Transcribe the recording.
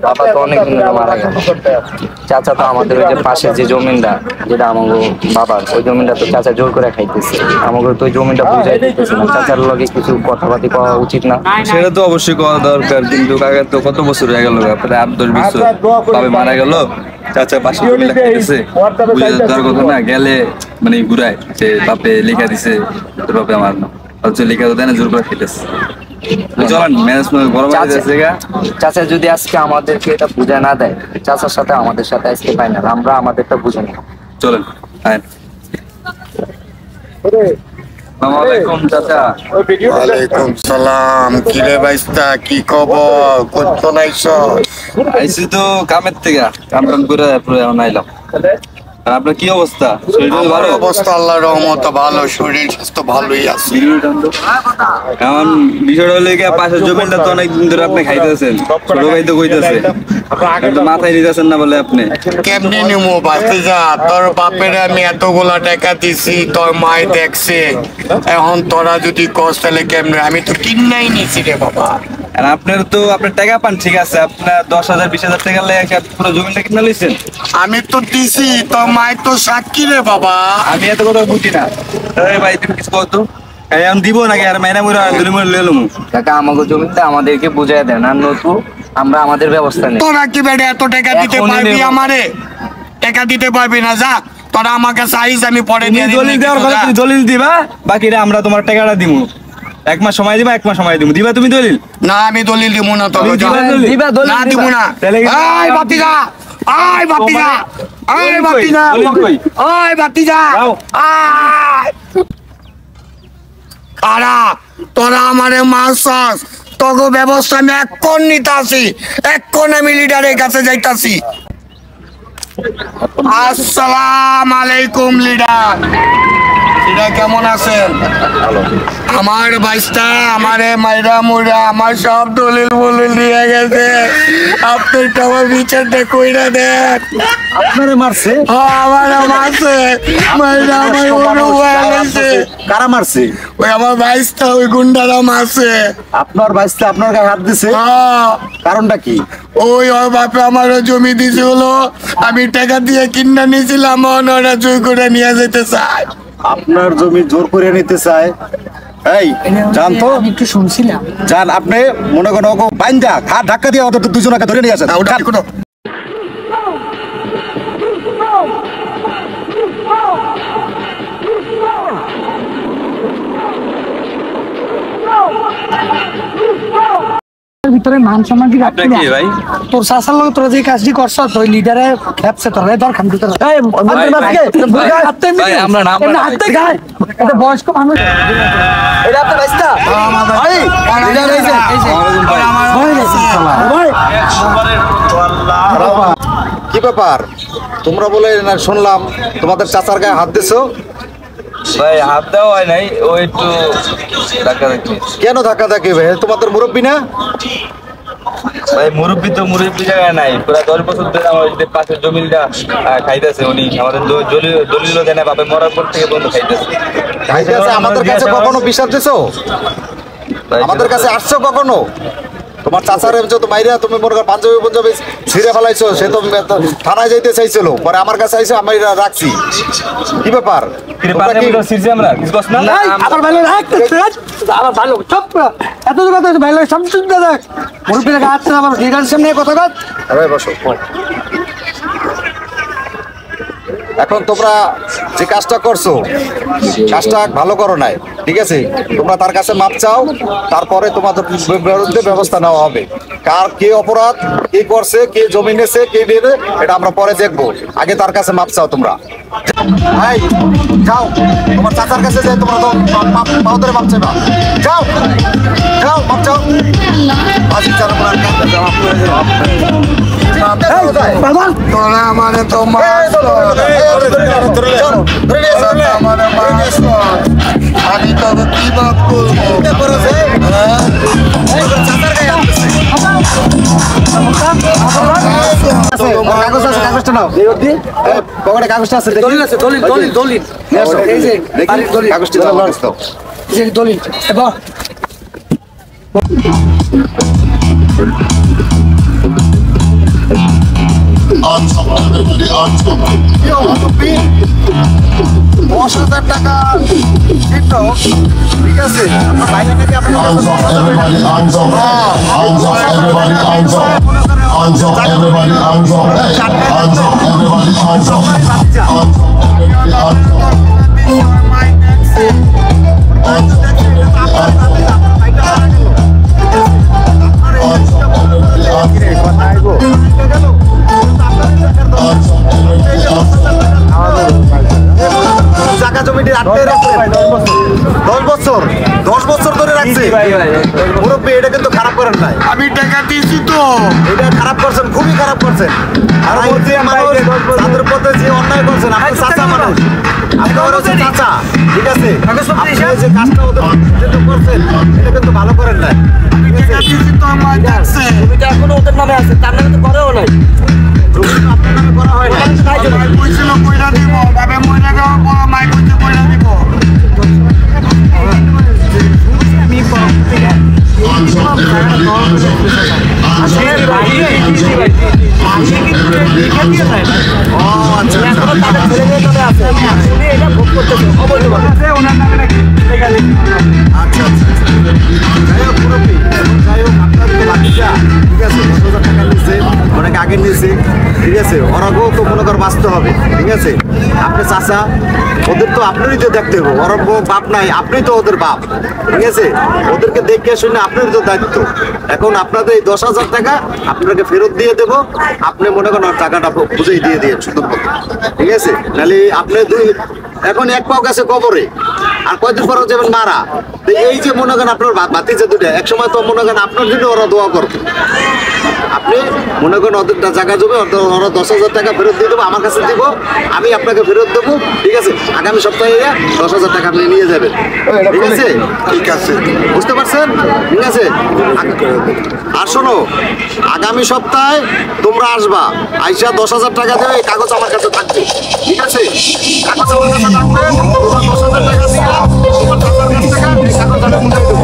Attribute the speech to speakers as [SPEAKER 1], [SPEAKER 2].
[SPEAKER 1] বাবা তো অনেক দিন ধরে মারা গেল। চাচা তো আমাদের ওই যে পাশে যে জমিনটা, যেটা আমাকে বাবার, ওই জমিনটা তো চাচা জোর করে খাইতেছে। আমাকে তো ওই জমিনটা বুঝাই দিতেছে না, চাচার লগে কিছু কথাবার্তি কওয়া উচিত না?
[SPEAKER 2] সেটা তো অবশ্যই করা দরকার, কিন্তু কাকা তো কত বছর হয়ে গেল, প্রায় 8-10 বছর বাবা মারা গেল, চাচা পাশে জমিটা খাইতেছে, বুঝে দেওয়ার কথা না? গেলে মানে ঘুরায় যে বাপে লেখা দিছে, তোর বাপে আমার না, হচ্ছে লেখা তো দেয় না, জোর করে খাইতেছে। চলেন ম্যানেজমেন্ট গরম হয়ে যাচ্ছে।
[SPEAKER 1] চাচা যদি আজকে আমাদেরকে এটা বুঝা না দেয়, চাচার সাথে আমাদের সাথে আজকে ফাইনাল, আমরা আমাদেরটা বুঝে নিব।
[SPEAKER 2] চলেন। আসসালামু চাচা।
[SPEAKER 3] ওয়ালাইকুম সালাম। কি রে বাইস্তা, কি খবর? কত নাইছো?
[SPEAKER 2] আইসি তো কামের থেকে, কাম করে পুরো আইলাম। আর আপনার কি অবস্থা? শরীর ভালো?
[SPEAKER 3] অবস্থা আল্লাহর রহমতে ভালো, শরীর স্বাস্থ্য ভালোই আছে।
[SPEAKER 2] এখন বিষয়টা হলে কি, পাশের জমিটা তো অনেকদিন ধরে আপনি খাইতেছেন, ছোট ভাই তো কইতেছে, মাথায় নিতেছেন না বলে আপনি।
[SPEAKER 3] কেমনি নিমু ভাতিজা? তোর বাপের আমি এতগুলা টাকা দিছি, তোর মাই দেখছে, এখন তোরা যদি কস তাহলে কেমনে? আমি তো কিনাই নিছি রে বাবা।
[SPEAKER 2] আর আপনার তো আপনার টাকা পান, ঠিক আছে, আপনার 10,000-20,000 টাকা লেগে পুরো জমিটা কিনে লইছেন।
[SPEAKER 3] আমি তো দিছি, তোর মাই তো সাক্ষী রে বাবা।
[SPEAKER 2] আমি এত কথা বুঝি না। ভাই তুমি কিছু বলতো, এখন দিব নাকি আর মাইনা মুরা ধরে মুরে লইলাম?
[SPEAKER 1] কাকা আমাকে জমিটা আমাদেরকে বুঝাই দেন, আর নতু আমরা আমাদের ব্যবস্থা নেই।
[SPEAKER 3] তোরা কি বেড়ে এত টাকা দিতে পারবি? আমারে টাকা দিতে পারবি না, যা তোরা আমাকে চাইস, আমি পরে দিয়ে দিব।
[SPEAKER 2] দলিল দেওয়ার কথা, তুমি দলিল দিবা, বাকিটা আমরা তোমার টাকাটা দিব। 1 মাস সময় দিবা, 1 মাস সময় দিব, দিবা তুমি দলিল?
[SPEAKER 3] না, আমি দলিল দিব না। তোর
[SPEAKER 1] দিবা দলিল?
[SPEAKER 3] না দিব না। এই বাতিজা, এই বাতিজা, এই বাতিজা, এই বাতিজা, কারা তোরা আমারে মারছস? তোকে ব্যবস্থা আমি এক্ষণ নিতে আসি, এক্ষণ আমি লিডারের কাছে যাইতাছি। আসসালামু আলাইকুম লিডার। লিডার কেমন আছেন? আমার বাইস্তা আমারে মাইরা মুরা আমার সব দলিল বলিল দিয়ে গেছে, আপনি একটু আমার বিচারটা কইরা দেন।
[SPEAKER 2] আপনারে মারছে?
[SPEAKER 3] আমারে মারছে, মাইরা আমার অনু হয়ে গেছে।
[SPEAKER 2] কারা মারছে?
[SPEAKER 3] ওই আমার বাইস্তা, ওই গুন্ডারা মারছে।
[SPEAKER 2] আপনার বাইসটা আপনার গায়ে হাত দিছে? কারণটা কি?
[SPEAKER 3] ওই ওর বাপে আমার জমি দিছে হলো, আমি টাকা দিয়ে কিনা নিয়েছিলাম, ওরা জয় করে নিয়ে যেতে চায়।
[SPEAKER 2] আপনার জমি জোর করে নিতে চায়? এই জান তো,
[SPEAKER 3] একটু শুনছিলাম।
[SPEAKER 2] জান আপনি মনে করেন বাইন্দা ঘাট ধাক্কা দিয়ে ওদের দুজনকে ধরে নিয়ে আসেন।
[SPEAKER 3] ওটা কোনো
[SPEAKER 4] ভিতরে মান সম্মান কি
[SPEAKER 2] আপনি কি ভাই?
[SPEAKER 4] তোর শাসার লোক তোরা যে কাজটি করছ, তোর লিডারে খেপছে তোরা দর খান ভিতরে। এই
[SPEAKER 2] আমরা নাম
[SPEAKER 4] হাতে গায় এটা বয়স্ক মানুষ। এটা আপনার রাস্তা ভাই, লিডার হইছে
[SPEAKER 5] কি ব্যাপার? তোমরা বলে না শুনলাম তোমাদের চাচার গায়ে হাত দিছো?
[SPEAKER 2] ভাই হাত দেওয়া হয় নাই, ও একটু ধাক্কা ধাক্কি।
[SPEAKER 5] কেন ধাক্কা ধাক্কি? ভাই তোমাদের মুরব্বী না?
[SPEAKER 2] ভাই মুরব্বী তো মুরব্বী জায়গায় নাই, প্রায় 10 বছর ধরে আমাদের পাশের জমিটা খাইতেছে, উনি আমাদের দলিল দেয় না, বাপে মরার পর থেকে বন্ধু খাইতেছে।
[SPEAKER 5] আমাদের কাছে কখনো বিশ্বাস দিছো? আমাদের কাছে আসছো কখনো? তোমার চাচার যত মাইরা তুমি মনে করো পাঞ্জাবি ছিঁড়ে ফেলাইছো, সে তো থানায় যাইতে চাইছিল, পরে আমার কাছে আইসো, আমি রাখছি। কি ব্যাপার? এখন তোমরা যে কাজটা করছো, কাজটা ভালো করো নাই, ঠিক আছে? তোমরা তার কাছে মাপ চাও, তারপরে তোমাদের বিরুদ্ধে ব্যবস্থা নেওয়া হবে। কার কে অপরাধ, কে করছে, কে জমি নেছে, কে দেবে, এটা আমরা পরে দেখবো। আগে তার কাছে মাপ চাও তোমরা। যাও তোমার চাচার কাছে যাই, তোমরা তো বাবাদের মাপ চাইবা। যাও যাও, মাপ চাও। বাজি চালু করার
[SPEAKER 3] তোরা আমারে তো আমি তবে কি বাপ করবো?
[SPEAKER 5] কাগজটা নাও, কাগজটা আছে, দলিল আছে, দলিল দলিল দলিল কাগজটি
[SPEAKER 4] দলিল এবার
[SPEAKER 6] Hands up, everybody, hands up.
[SPEAKER 5] 10,000 টাকা দিত, ঠিক আছে? আপনার বাইরে থেকে আপনি
[SPEAKER 6] Hands up, everybody, hands up. Hands up, everybody, hands up. Hands up, everybody, hands up. Hey, hands up, everybody, hands up. Hands up, everybody, hands up.
[SPEAKER 5] জায়গা জমিটি আটকে রাখছে 10 বছর ধরে রাখছে মুরব্বী, এটা কিন্তু খারাপ করেন নাই।
[SPEAKER 3] আমি টাকা দিয়েছি তো।
[SPEAKER 5] এটা খারাপ করছেন, খুবই খারাপ করছেন। আর এই যে মানুষ তাদের পথে যে অন্যায় করছেন, আপনি চাচা মানুষ, আপনি হচ্ছে চাচা, ঠিক আছে? আপনি যে কাজটা ওদের যেটা করছেন এটা কিন্তু ভালো করেন নাই।
[SPEAKER 3] টাকা দিয়েছি তো আমার কাছে।
[SPEAKER 4] জমিটা এখনো ওদের নামে আছে, তার নামে তো করেও নাই।
[SPEAKER 5] জমিটা আপনার নামে করা হয় না।
[SPEAKER 3] ভাই কইছিল কইরা দিব, বাবে মইরা যাওয়ার পর মাই কইতে কইরা দিব।
[SPEAKER 6] Hands up, everybody, hands up. Hands up, everybody, hands up.
[SPEAKER 5] ও আচ্ছা আচ্ছা।
[SPEAKER 4] তাদের ছেলেমেয়ে নামে আছে, উনি এটা ভোগ করতেছে অবৈধভাবে।
[SPEAKER 5] আচ্ছা আচ্ছা আচ্ছা। যাই হোক মুরব্বী, এখন যাই হোক আপনার তো বাচ্চা, ঠিক আছে? 10,000 টাকা নিচ্ছে, অনেক আগে নিচ্ছে, ঠিক আছে? ওরাকেও তো মনে কর বাঁচতে হবে, ঠিক আছে? আপনি চাচা, ওদের তো আপনারই তো দেখতে হবে, ওর বাপ নাই, আপনি তো ওদের বাপ, ঠিক আছে? ওদেরকে দেখে শুনে আপনারই তো দায়িত্ব। এখন আপনাদের এই 10,000 টাকা আপনাকে ফেরত দিয়ে দেবো, আপনি মনে করেন ওর টাকাটা বুঝেই দিয়ে দিয়ে সুন্দর মতো, ঠিক আছে? নাহলে আপনি এখন এক পাও গেছে কবরে, আর কয়দিন পরে যাবেন মারা। তো এই যে মনে করেন আপনার ভাতিজা দুটা, এক সময় তো মনে করেন আপনার জন্য ওরা দোয়া করবে। আপনি মনে করেন ওদের জায়গা জমে ওরা 10,000 টাকা ফেরত দিয়ে দেবো, আমার কাছে দিব, আমি আপনাকে ফেরত দেবো, ঠিক আছে? আগামী সপ্তাহে 10,000 টাকা আপনি নিয়ে যাবেন, ঠিক আছে? ঠিক আছে, বুঝতে পারছেন? ঠিক আছে। আর শোনো, আগামী সপ্তাহে তোমরা আসবা, আইসা 10,000 টাকা দেবে, এই কাগজ আমার কাছে থাকবে, ঠিক আছে? কাগজ আমার কাছে থাকবে, তোমরা 10,000 টাকা দিবা, তোমার 10,000 টাকা এই কাগজ আমি বুঝাই দেবো।